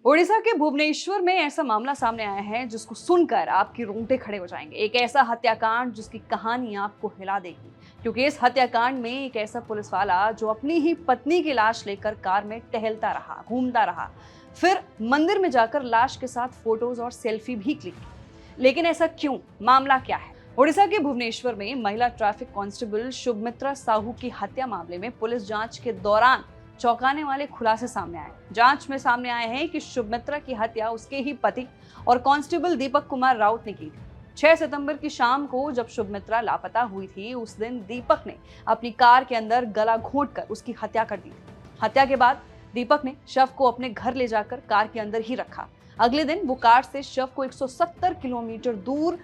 ओडिशा के भुवनेश्वर में ऐसा मामला सामने आया है जिसको सुनकर आपके रोंगटे खड़े हो जाएंगे। एक ऐसा हत्याकांड जिसकी कहानी आपको हिला देगी, क्योंकि इस हत्याकांड में एक ऐसा पुलिस वाला जो अपनी ही पत्नी की लाश लेकर कार में टहलता रहा, घूमता रहा, फिर मंदिर में जाकर लाश के साथ फोटोज और सेल्फी भी क्लिक की। लेकिन ऐसा क्यों? मामला क्या है? ओडिशा के भुवनेश्वर में महिला ट्रैफिक कांस्टेबल शुभमित्रा साहू की हत्या मामले में पुलिस जांच के दौरान चौंकाने वाले खुलासे सामने आए। जांच में सामने आए हैं कि शुभमित्रा की हत्या उसके ही पति और कांस्टेबल दीपक कुमार राउत ने की थी। 6 सितंबर की शाम को जब शुभमित्रा लापता हुई थी, उस दिन दीपक ने अपनी कार के अंदर गला घोंटकर उसकी हत्या कर दी थी। हत्या के बाद दीपक ने शव को अपने घर ले जाकर कार के अंदर ही रखा। अगले दिन वो कार से शव को 170 किलोमीटर दूर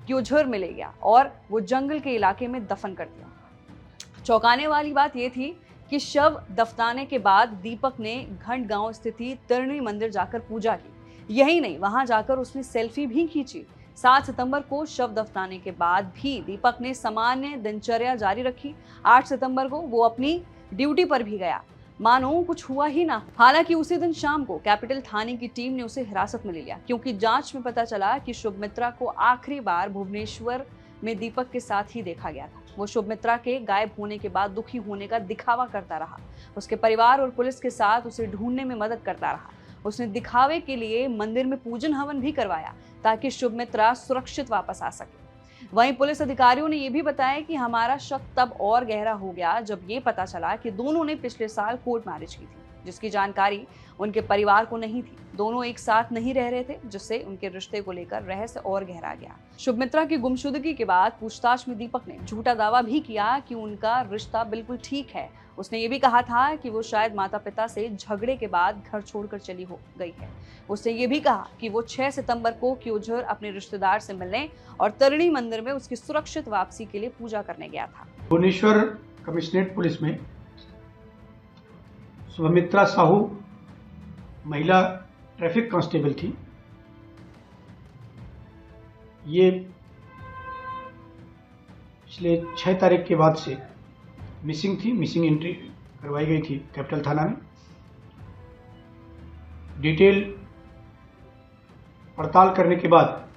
क्योझर में ले गया और वो जंगल के इलाके में दफन कर दिया। चौंकाने वाली बात यह थी कि शव दफनाने के बाद दीपक ने घंट गांव स्थित तरणी मंदिर जाकर पूजा की। यही नहीं, वहां जाकर उसने सेल्फी भी खींची। 7 सितंबर को शव दफनाने के बाद भी दीपक ने सामान्य दिनचर्या जारी रखी। 8 सितंबर को वो अपनी ड्यूटी पर भी गया, मानो कुछ हुआ ही ना। हालांकि उसी दिन शाम को कैपिटल थाने की टीम ने उसे हिरासत में ले लिया, क्योंकि जांच में पता चला कि शुभमित्रा को आखिरी बार भुवनेश्वर में दीपक के साथ ही देखा गया था। वो शुभमित्रा के गायब होने के बाद दुखी होने का दिखावा करता रहा। उसके परिवार और पुलिस के साथ उसे ढूंढने में मदद करता रहा। उसने दिखावे के लिए मंदिर में पूजन हवन भी करवाया ताकि शुभमित्रा सुरक्षित वापस आ सके। वहीं पुलिस अधिकारियों ने यह भी बताया कि हमारा शक तब और गहरा हो गया जब ये पता चला कि दोनों ने पिछले साल कोर्ट मैरिज की थी, जिसकी जानकारी उनके परिवार को नहीं थी। दोनों एक साथ नहीं रह रहे थे, जिससे उनके रिश्ते को लेकर रहस्य और गहरा गया। शुभमित्रा की गुमशुदगी के बाद पूछताछ में दीपक ने झूठा दावा भी किया कि उनका रिश्ता बिल्कुल ठीक है। उसने ये भी कहा था कि वो शायद माता पिता से झगड़े के बाद घर छोड़कर चली हो गई है। उसने ये भी कहा कि वो 6 सितंबर को क्योझर अपने रिश्तेदार से मिलने और तरणी मंदिर में उसकी सुरक्षित वापसी के लिए पूजा करने गया था। भुवनेश्वर कमिश्नरेट पुलिस में शुभमित्रा साहू महिला ट्रैफिक कांस्टेबल थी। ये पिछले 6 तारीख के बाद से मिसिंग थी। मिसिंग एंट्री करवाई गई थी कैपिटल थाना में। डिटेल पड़ताल करने के बाद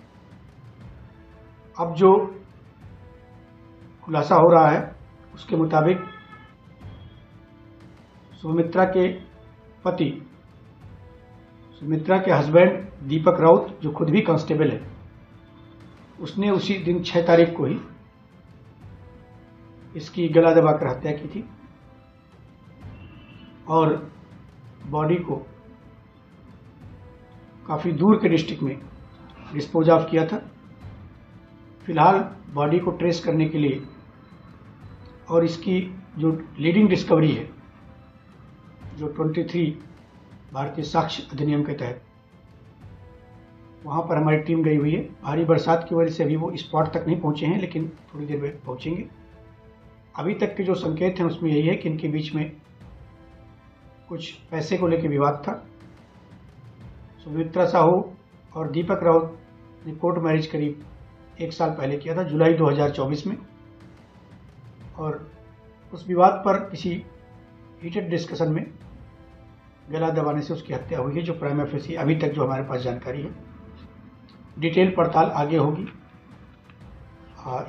अब जो खुलासा हो रहा है उसके मुताबिक शुभमित्रा के पति, शुभमित्रा के हस्बैंड दीपक राउत, जो खुद भी कांस्टेबल है, उसने उसी दिन 6 तारीख को ही इसकी गला दबाकर हत्या की थी और बॉडी को काफ़ी दूर के डिस्ट्रिक्ट में डिस्पोज ऑफ किया था। फिलहाल बॉडी को ट्रेस करने के लिए और इसकी जो लीडिंग डिस्कवरी है, जो 23 भारतीय साक्ष्य अधिनियम के तहत, वहाँ पर हमारी टीम गई हुई है। भारी बरसात की वजह से अभी वो स्पॉट तक नहीं पहुँचे हैं, लेकिन थोड़ी देर में पहुँचेंगे। अभी तक के जो संकेत हैं उसमें यही है कि इनके बीच में कुछ पैसे को लेकर विवाद था। शुभमित्रा साहू और दीपक राउत ने कोर्ट मैरिज करीब 1 साल पहले किया था, जुलाई 2024 में, और उस विवाद पर किसी हीटेड डिस्कशन में गला दबाने से उसकी हत्या हुई है, जो प्राइमा फेसी अभी तक जो हमारे पास जानकारी है। डिटेल पड़ताल आगे होगी।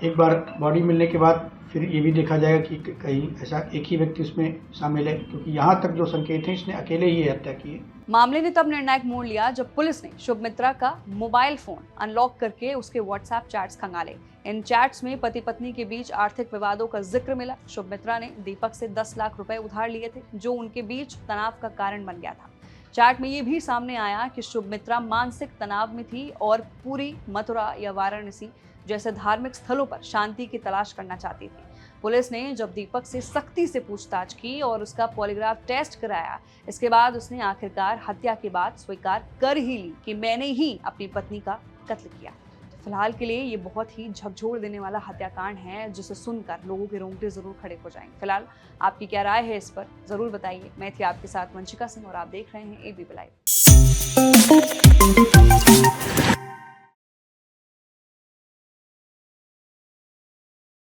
एक बार बॉडी मिलने के बाद फिर ये भी देखा जाएगा कि कहीं ऐसा एक ही व्यक्ति उसमें शामिल है, क्योंकि यहाँ तक जो संकेत हैं इसने अकेले ही हत्या की है। मामले ने तब निर्णायक मोड़ लिया जब पुलिस ने शुभमित्रा का मोबाइल फोन अनलॉक करके उसके व्हाट्सएप चैट्स खंगाले। इन चैट्स में पति पत्नी के बीच आर्थिक विवादों का जिक्र मिला। शुभमित्रा ने दीपक से 10 लाख रुपए उधार लिए थे, जो उनके बीच तनाव का कारण बन गया था। चैट में ये भी सामने आया कि शुभमित्रा मानसिक तनाव में थी और पूरी मथुरा या वाराणसी जैसे धार्मिक स्थलों पर शांति की तलाश करना चाहती थी। पुलिस ने जब दीपक से सख्ती से पूछताछ की और उसका पॉलीग्राफ टेस्ट कराया, इसके बाद उसने आखिरकार हत्या के बाद स्वीकार कर ही ली कि मैंने ही अपनी पत्नी का कत्ल किया। फिलहाल के लिए ये बहुत ही झकझोर देने वाला हत्याकांड है, जिसे सुनकर लोगों के रोंगटे जरूर खड़े हो जाएंगे। फिलहाल आपकी क्या राय है इस पर जरूर बताइए। मैं थी आपके साथ वंशिका सिंह और आप देख रहे हैं एबीपी लाइव।